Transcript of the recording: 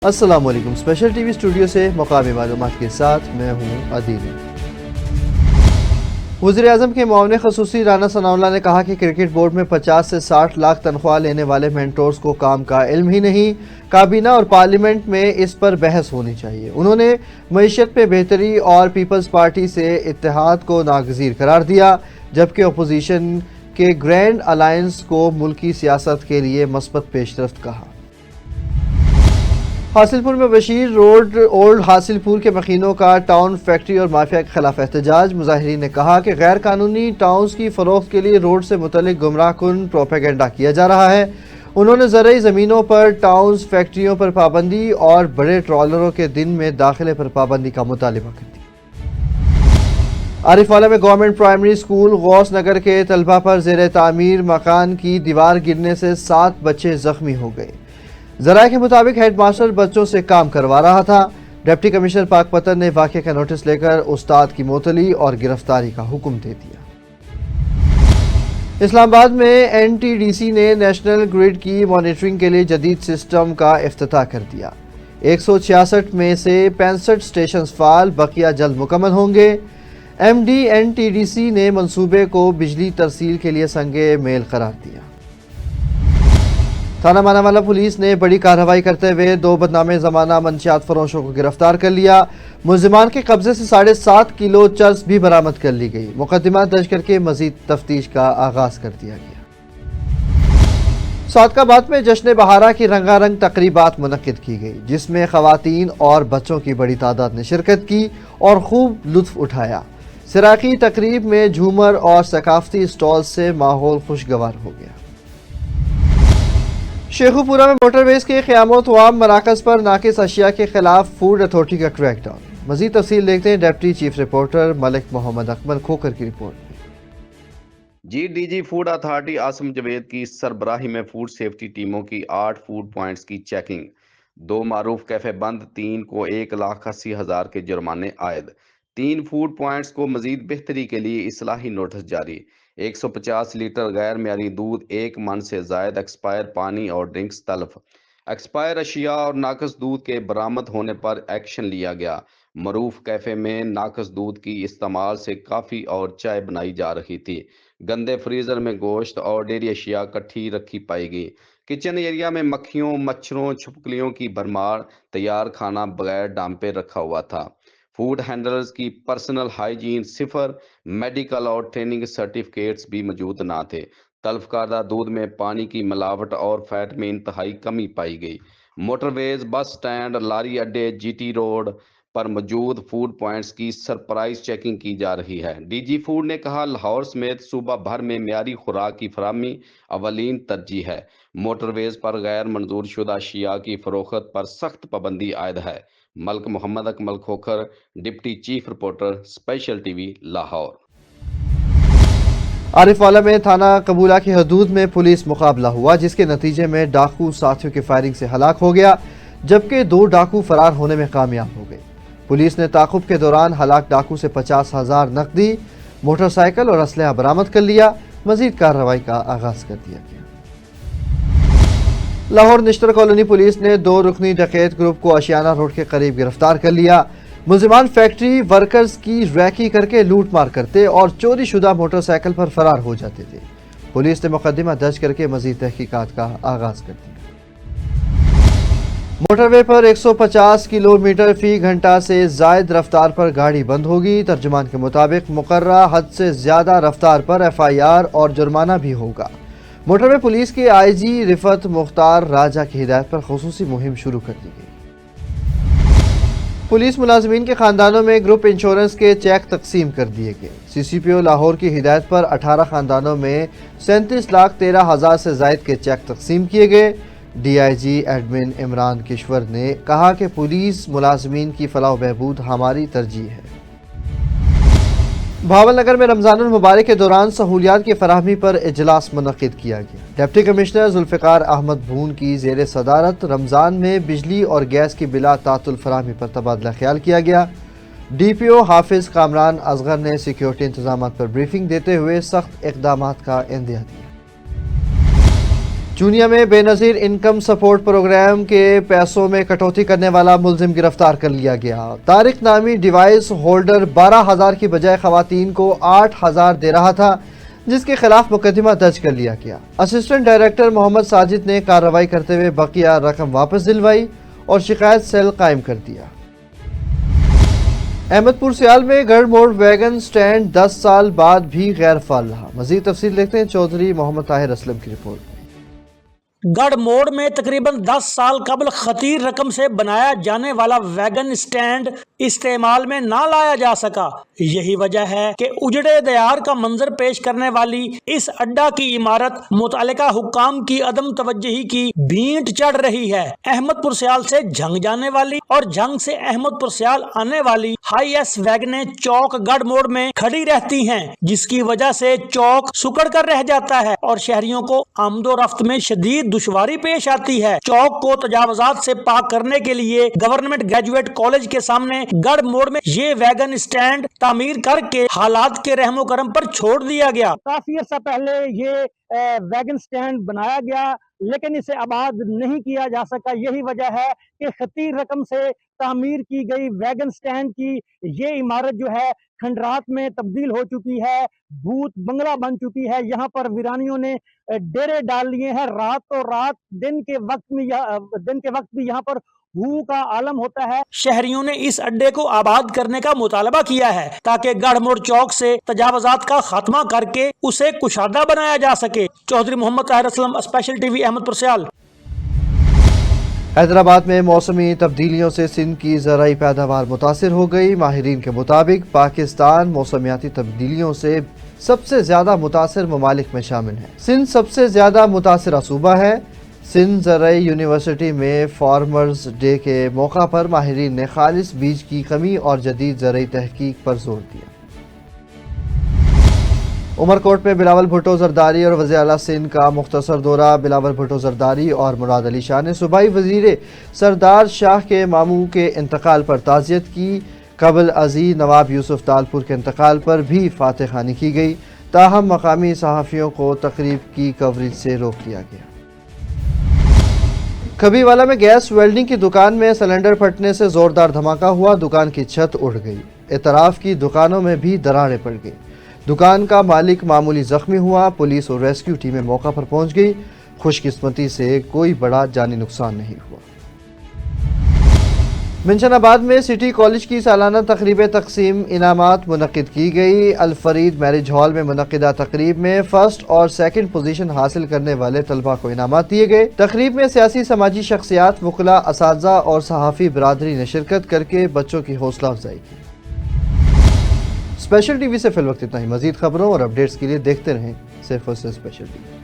السلام علیکم، special T V studio سے مقامی معلومات کے ساتھ میں ہوں عدیل۔ وزیر اعظم کے معاون خصوصی رانا ثناء اللہ نے کہا کہ کرکٹ بورڈ میں 50 سے 60 لاکھ تنخواہ لینے والے مینٹورز کو کام کا علم ہی نہیں، کابینہ اور پارلیمنٹ میں اس پر بحث ہونی چاہیے۔ انہوں نے معیشت میں بہتری اور پیپلز پارٹی سے اتحاد کو ناگزیر قرار دیا، جبکہ اپوزیشن کے گرینڈ الائنس کو ملکی سیاست کے لیے مثبت پیش رفت کہا۔ حاصل پور میں بشیر روڈ اولڈ حاصل پور کے مکینوں کا ٹاؤن فیکٹری اور مافیا کے خلاف احتجاج۔ مظاہرین نے کہا کہ غیر قانونی ٹاؤنز کی فروخت کے لیے روڈ سے متعلق گمراہ کن پروپیگنڈا کیا جا رہا ہے۔ انہوں نے زرعی زمینوں پر ٹاؤنز فیکٹریوں پر پابندی اور بڑے ٹرالروں کے دن میں داخلے پر پابندی کا مطالبہ کر دیا۔ عارف والا میں گورنمنٹ پرائمری اسکول غوث نگر کے طلبہ پر زیر تعمیر مکان کی دیوار گرنے سے 7 بچے زخمی ہو گئے۔ ذرائع کے مطابق ہیڈ ماسٹر بچوں سے کام کروا رہا تھا۔ ڈپٹی کمشنر پاک پتن نے واقعے کا نوٹس لے کر استاد کی معطلی اور گرفتاری کا حکم دے دیا۔ اسلام آباد میں این ٹی ڈی سی نے نیشنل گرڈ کی مانیٹرنگ کے لیے جدید سسٹم کا افتتاح کر دیا۔ 166 میں سے 65 اسٹیشنز فعال، بقیہ جلد مکمل ہوں گے۔ M D N T D C نے منصوبے کو بجلی ترسیل کے لیے سنگ میل قرار دیا۔ تھانہ ماناوالا پولیس نے بڑی کارروائی کرتے ہوئے 2 بدنام زمانہ منشیات فروشوں کو گرفتار کر لیا۔ ملزمان کے قبضے سے 7.5 کلو چرس بھی برآمد کر لی گئی۔ مقدمات درج کر کے مزید تفتیش کا آغاز کر دیا گیا۔ سعادت میں جشن بہارہ کی رنگا رنگ تقریبات منعقد کی گئی، جس میں خواتین اور بچوں کی بڑی تعداد نے شرکت کی اور خوب لطف اٹھایا۔ سراقی تقریب میں جھومر اور ثقافتی اسٹال سے ماحول خوشگوار ہو گیا۔ شیخو پورہ میں موٹر ویز کے قیام و توام مراکز پر ناقص اشیاء کے خلاف فوڈ اتھارٹی کا کریک ڈاؤن۔ مزید تفصیل دیکھتے ہیں deputy chief reporter Malik Muhammad Akmal Khokhar کی رپورٹ میں۔ D G food authority Asim Javed کی سربراہی میں فوڈ سیفٹی ٹیموں کی 8 فوڈ پوائنٹس کی چیکنگ، 2 معروف کیفے بند، 3 کو 1,80,000 کے جرمانے عائد، 3 فوڈ پوائنٹس کو مزید بہتری کے لیے اصلاحی نوٹس جاری، 150 لیٹر غیر معیاری دودھ، 1 من سے زائد ایکسپائر پانی اور ڈرنکس تلف، ایکسپائر اشیاء اور ناقص دودھ کے برآمد ہونے پر ایکشن لیا گیا۔ معروف کیفے میں ناقص دودھ کی استعمال سے کافی اور چائے بنائی جا رہی تھی، گندے فریزر میں گوشت اور ڈیری اشیاء کٹھی رکھی پائی گئی، کچن ایریا میں مکھیوں، مچھروں، چھپکلیوں کی بھرمار، تیار کھانا بغیر ڈام پہ رکھا ہوا تھا، فوڈ ہینڈلرز کی پرسنل ہائیجین صفر، میڈیکل اور ٹریننگ سرٹیفکیٹس بھی موجود نہ تھے، تلف کردہ دودھ میں پانی کی ملاوٹ اور فیٹ میں انتہائی کمی پائی گئی۔ موٹر ویز، بس سٹینڈ، لاری اڈے، جی ٹی روڈ پر موجود فوڈ پوائنٹس کی سرپرائز چیکنگ کی جا رہی ہے۔ ڈی جی فوڈ نے کہا، لاہور سمیت صوبہ بھر میں معیاری خوراک کی فراہمی اولین ترجیح ہے۔ موٹر ویز پر غیر منظور شدہ اشیاء کی فروخت پر سخت پابندی عائد ہے۔ Malik Muhammad Akmal Khokhar, deputy chief reporter, special T V, Lahore. Arifwala میں تھانہ قبولہ کی حدود میں پولیس مقابلہ ہوا، جس کے نتیجے میں ڈاکو ساتھیوں کی فائرنگ سے ہلاک ہو گیا، جبکہ 2 ڈاکو فرار ہونے میں کامیاب ہو گئے۔ پولیس نے تعاقب کے دوران ہلاک ڈاکو سے 50,000 نقدی، موٹر سائیکل اور اسلحہ برآمد کر لیا۔ مزید کارروائی کا آغاز کر دیا گیا۔ لاہور نشتر کالونی پولیس نے 2 رکنی ڈکیت گروپ کو آشیانہ روڈ کے قریب گرفتار کر لیا۔ ملزمان فیکٹری ورکرز کی ریکی کر کے لوٹ مار کرتے اور چوری شدہ موٹر سائیکل پر فرار ہو جاتے تھے۔ پولیس نے مقدمہ درج کر کے مزید تحقیقات کا آغاز کر دیا۔ موٹر وے پر 150 کلومیٹر فی گھنٹہ سے زائد رفتار پر گاڑی بند ہوگی۔ ترجمان کے مطابق مقررہ حد سے زیادہ رفتار پر FIR اور جرمانہ بھی ہوگا۔ موٹر وے پولیس کے آئی جی رفعت مختار راجہ کی ہدایت پر خصوصی مہم شروع کر دی گئی۔ پولیس ملازمین کے خاندانوں میں گروپ انشورنس کے چیک تقسیم کر دیے گئے۔ CCPO لاہور کی ہدایت پر 18 خاندانوں میں 37,13,000 سے زائد کے چیک تقسیم کیے گئے۔ DIG ایڈمن عمران کشور نے کہا کہ پولیس ملازمین کی فلاح و بہبود ہماری ترجیح ہے۔ بھاول نگر میں رمضان المبارک کے دوران سہولیات کی فراہمی پر اجلاس منعقد کیا گیا۔ ڈپٹی کمشنر ذوالفقار احمد بھون کی زیر صدارت رمضان میں بجلی اور گیس کی بلا تعطل فراہمی پر تبادلہ خیال کیا گیا۔ DPO حافظ کامران اصغر نے سیکیورٹی انتظامات پر بریفنگ دیتے ہوئے سخت اقدامات کا عندیہ دیا۔ چونیا میں بے نظیر انکم سپورٹ پروگرام کے پیسوں میں کٹوتی کرنے والا ملزم گرفتار کر لیا گیا۔ طارق نامی ڈیوائس ہولڈر 12,000 کی بجائے خواتین کو 8,000 دے رہا تھا، جس کے خلاف مقدمہ درج کر لیا گیا۔ اسسٹنٹ ڈائریکٹر محمد ساجد نے کارروائی کرتے ہوئے بقیہ رقم واپس دلوائی اور شکایت سیل قائم کر دیا۔ احمد پور سیال میں گڑھ موڑ ویگن سٹینڈ 10 سال بعد بھی غیر فعال رہا۔ مزید تفصیل دیکھتے ہیں چودھری محمد طاہر اسلم کی رپورٹ۔ گڑھ موڑ میں تقریباً 10 سال قبل خطیر رقم سے بنایا جانے والا ویگن سٹینڈ استعمال میں نہ لایا جا سکا۔ یہی وجہ ہے کہ اجڑے دیار کا منظر پیش کرنے والی اس اڈا کی عمارت متعلقہ حکام کی عدم توجہی کی بھینٹ چڑھ رہی ہے۔ احمد پور سیال سے جھنگ جانے والی اور جھنگ سے احمد پور سیال آنے والی ہائی ایس ویگنیں چوک گڑھ موڑ میں کھڑی رہتی ہیں، جس کی وجہ سے چوک سکڑ کر رہ جاتا ہے اور شہریوں کو آمد و رفت میں شدید دشواری پیش آتی ہے۔ چوک کو تجاوزات سے پاک کرنے کے لیے گورنمنٹ گریجویٹ کالج کے سامنے گڑھ موڑ میں یہ ویگن سٹینڈ تعمیر کر کے حالات کے رحم و کرم پر چھوڑ دیا گیا۔ کافی عرصہ پہلے یہ ویگن سٹینڈ بنایا گیا لیکن اسے آباد نہیں کیا جا سکا۔ یہی وجہ ہے کہ خطیر رقم سے تعمیر کی گئی ویگن سٹینڈ کی یہ عمارت جو ہے کھنڈرات میں تبدیل ہو چکی ہے، بھوت بنگلہ بن چکی ہے۔ یہاں پر ویرانیوں نے ڈیرے ڈال لیے ہیں۔ رات اور رات دن کے وقت بھی یہاں پر بھو کا عالم ہوتا ہے۔ شہریوں نے اس اڈے کو آباد کرنے کا مطالبہ کیا ہے تاکہ گڑھ موڑ چوک سے تجاوزات کا خاتمہ کر کے اسے کشادہ بنایا جا سکے۔ Chaudhry Muhammad Tahir Aslam, special T V, Ahmadpur Sial. Hyderabad میں موسمی تبدیلیوں سے سندھ کی زرعی پیداوار متاثر ہو گئی۔ ماہرین کے مطابق پاکستان موسمیاتی تبدیلیوں سے سب سے زیادہ متاثر ممالک میں شامل ہے۔ سندھ سب سے زیادہ متاثرہ صوبہ ہے۔ سندھ زرعی یونیورسٹی میں فارمرز ڈے کے موقع پر ماہرین نے خالص بیج کی کمی اور جدید زرعی تحقیق پر زور دیا۔ عمرکوٹ میں بلاول بھٹو زرداری اور وزیر اعلیٰ سندھ کا مختصر دورہ۔ بلاول بھٹو زرداری اور مراد علی شاہ نے صوبائی وزیر سردار شاہ کے ماموں کے انتقال پر تعزیت کی۔ قبل ازیں نواب یوسف تالپور کے انتقال پر بھی فاتح خوانی کی گئی، تاہم مقامی صحافیوں کو تقریب کی کوریج سے روک دیا گیا۔ کھبی والا میں گیس ویلڈنگ کی دکان میں سلنڈر پھٹنے سے زوردار دھماکہ ہوا، دکان کی چھت اڑ گئی، اطراف کی دکانوں میں بھی دراڑیں پڑ گئی، دکان کا مالک معمولی زخمی ہوا، پولیس اور ریسکیو ٹیمیں موقع پر پہنچ گئی، خوش قسمتی سے کوئی بڑا جانی نقصان نہیں ہوا۔ منشن آباد میں سٹی کالج کی سالانہ تقریب تقسیم انعامات منعقد کی گئی۔ الفرید میرج ہال میں منعقدہ تقریب میں فرسٹ اور سیکنڈ پوزیشن حاصل کرنے والے طلباء کو انعامات دیے گئے۔ تقریب میں سیاسی سماجی شخصیات، وکلاء، اساتذہ اور صحافی برادری نے شرکت کر کے بچوں کی حوصلہ افزائی کی۔ اسپیشل ٹی وی سے فی الوقت اتنا ہی۔ مزید خبروں اور اپڈیٹس کے لیے دیکھتے رہیں صرف اور صرف اسپیشل ٹی وی۔